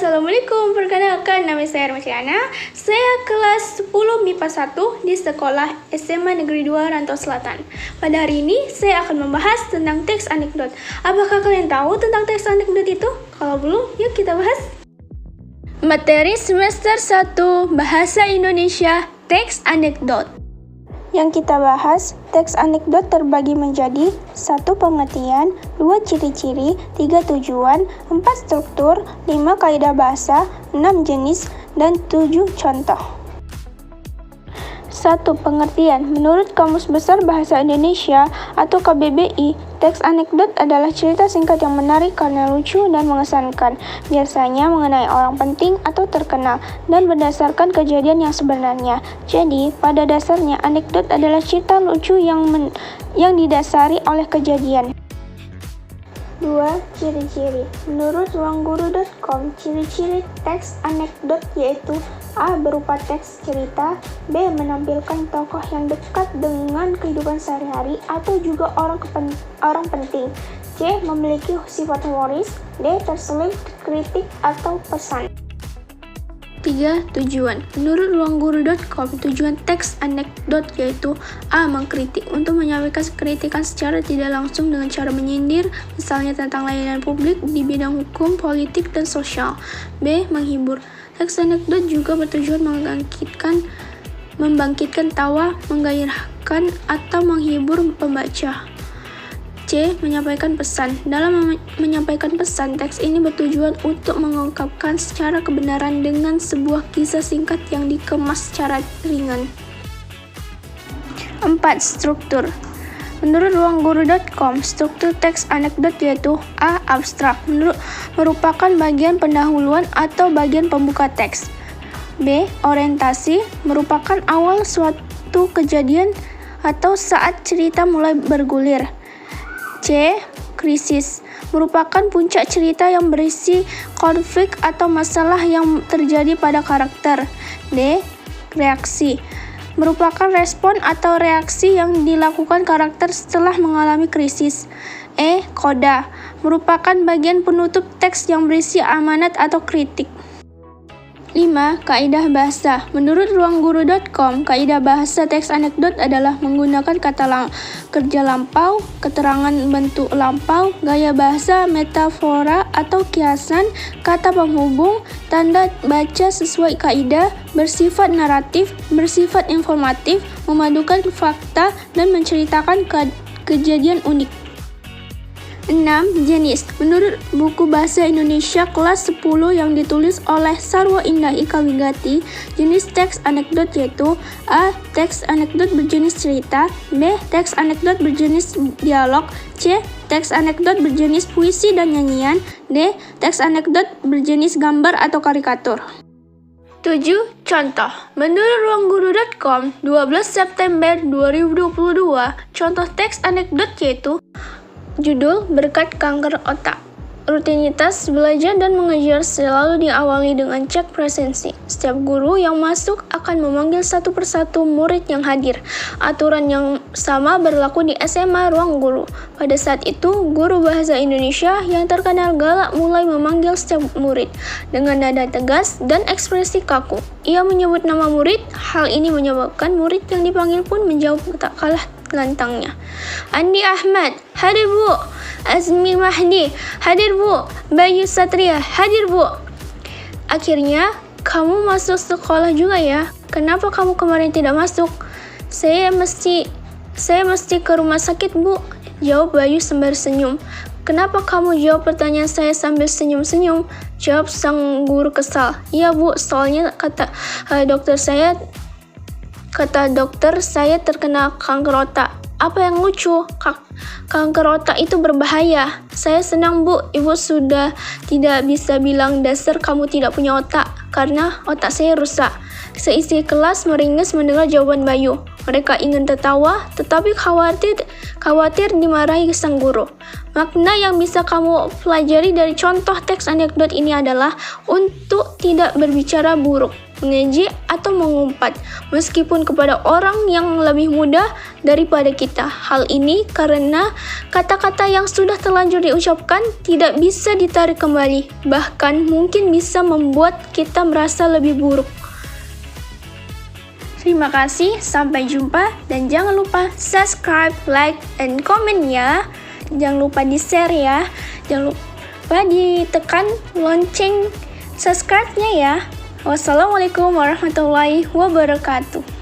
Assalamualaikum, perkenalkan nama saya Armasiana. Saya kelas 10 MIPA 1 di sekolah SMA Negeri 2 Rantau Selatan. Pada hari ini saya akan membahas tentang teks anekdot. Apakah kalian tahu tentang teks anekdot itu? Kalau belum, yuk kita bahas. Materi semester 1 Bahasa Indonesia Teks Anekdot. Yang kita bahas, teks anekdot terbagi menjadi 1 pengertian, 2 ciri-ciri, 3 tujuan, 4 struktur, 5 kaidah bahasa, 6 jenis, dan 7 contoh. 1. Pengertian. Menurut Kamus Besar Bahasa Indonesia atau KBBI, teks anekdot adalah cerita singkat yang menarik karena lucu dan mengesankan, biasanya mengenai orang penting atau terkenal, dan berdasarkan kejadian yang sebenarnya. Jadi, pada dasarnya anekdot adalah cerita lucu yang didasari oleh kejadian. 2. Ciri-ciri. Menurut ruangguru.com, ciri-ciri teks anekdot yaitu A. Berupa teks cerita, B. Menampilkan tokoh yang dekat dengan kehidupan sehari-hari atau juga orang penting, C. Memiliki sifat humoris, D. Terselip kritik atau pesan. 3. Tujuan. Menurut ruangguru.com, tujuan teks anekdot yaitu A. Mengkritik, untuk menyampaikan kritikan secara tidak langsung dengan cara menyindir, misalnya tentang layanan publik di bidang hukum, politik, dan sosial. B. Menghibur. Teks anekdot juga bertujuan membangkitkan tawa, menggairahkan, atau menghibur pembaca. C. Menyampaikan pesan. Dalam menyampaikan pesan, teks ini bertujuan untuk mengungkapkan secara kebenaran dengan sebuah kisah singkat yang dikemas secara ringan. 4. Struktur. Menurut ruangguru.com, struktur teks anekdot yaitu A. Abstrak, merupakan bagian pendahuluan atau bagian pembuka teks. B. Orientasi, merupakan awal suatu kejadian atau saat cerita mulai bergulir. C. Krisis, merupakan puncak cerita yang berisi konflik atau masalah yang terjadi pada karakter. D. Reaksi, merupakan respon atau reaksi yang dilakukan karakter setelah mengalami krisis. E. Koda, merupakan bagian penutup teks yang berisi amanat atau kritik. 5. Kaidah bahasa. Menurut ruangguru.com, kaidah bahasa teks anekdot adalah menggunakan kata kerja lampau, keterangan bentuk lampau, gaya bahasa, metafora atau kiasan, kata penghubung, tanda baca sesuai kaidah, bersifat naratif, bersifat informatif, memadukan fakta, dan menceritakan kejadian unik. 6. Jenis. Menurut buku Bahasa Indonesia kelas 10 yang ditulis oleh Sarwo Indah Ika Wigati, jenis teks anekdot yaitu A. Teks anekdot berjenis cerita, B. Teks anekdot berjenis dialog, C. Teks anekdot berjenis puisi dan nyanyian, D. Teks anekdot berjenis gambar atau karikatur. 7. Contoh. Menurut ruangguru.com, 12 September 2022, contoh teks anekdot yaitu judul Berkat Kanker Otak. Rutinitas belajar dan mengajar selalu diawali dengan cek presensi. Setiap guru yang masuk akan memanggil satu persatu murid yang hadir. Aturan yang sama berlaku di SMA Ruang Guru. Pada saat itu, guru bahasa Indonesia yang terkenal galak mulai memanggil setiap murid dengan nada tegas dan ekspresi kaku. Ia menyebut nama murid. Hal ini menyebabkan murid yang dipanggil pun menjawab tak kalah lantangnya. Andi Ahmad, hadir Bu. Azmi Mahdi, hadir Bu. Bayu Satria, hadir Bu. Akhirnya, kamu masuk sekolah juga ya? Kenapa kamu kemarin tidak masuk? Saya mesti ke rumah sakit Bu, jawab Bayu sembari senyum. Kenapa kamu jawab pertanyaan saya sambil senyum-senyum? Jawab sang guru kesal. Iya Bu, soalnya kata dokter saya terkena kanker otak. Apa yang lucu? Kanker otak itu berbahaya. Saya senang Bu, Ibu sudah tidak bisa bilang dasar kamu tidak punya otak, karena otak saya rusak. Seisi kelas meringis mendengar jawaban Bayu. Mereka ingin tertawa, tetapi khawatir dimarahi sang guru. Makna yang bisa kamu pelajari dari contoh teks anekdot ini adalah untuk tidak berbicara buruk. mengeji, atau mengumpat, meskipun kepada orang yang lebih muda daripada kita. Hal ini karena kata-kata yang sudah terlanjur diucapkan tidak bisa ditarik kembali, bahkan mungkin bisa membuat kita merasa lebih buruk. Terima kasih, sampai jumpa, dan jangan lupa subscribe, like, and comment ya. Jangan lupa di-share ya. Jangan lupa ditekan lonceng subscribe-nya ya. Wassalamualaikum warahmatullahi wabarakatuh.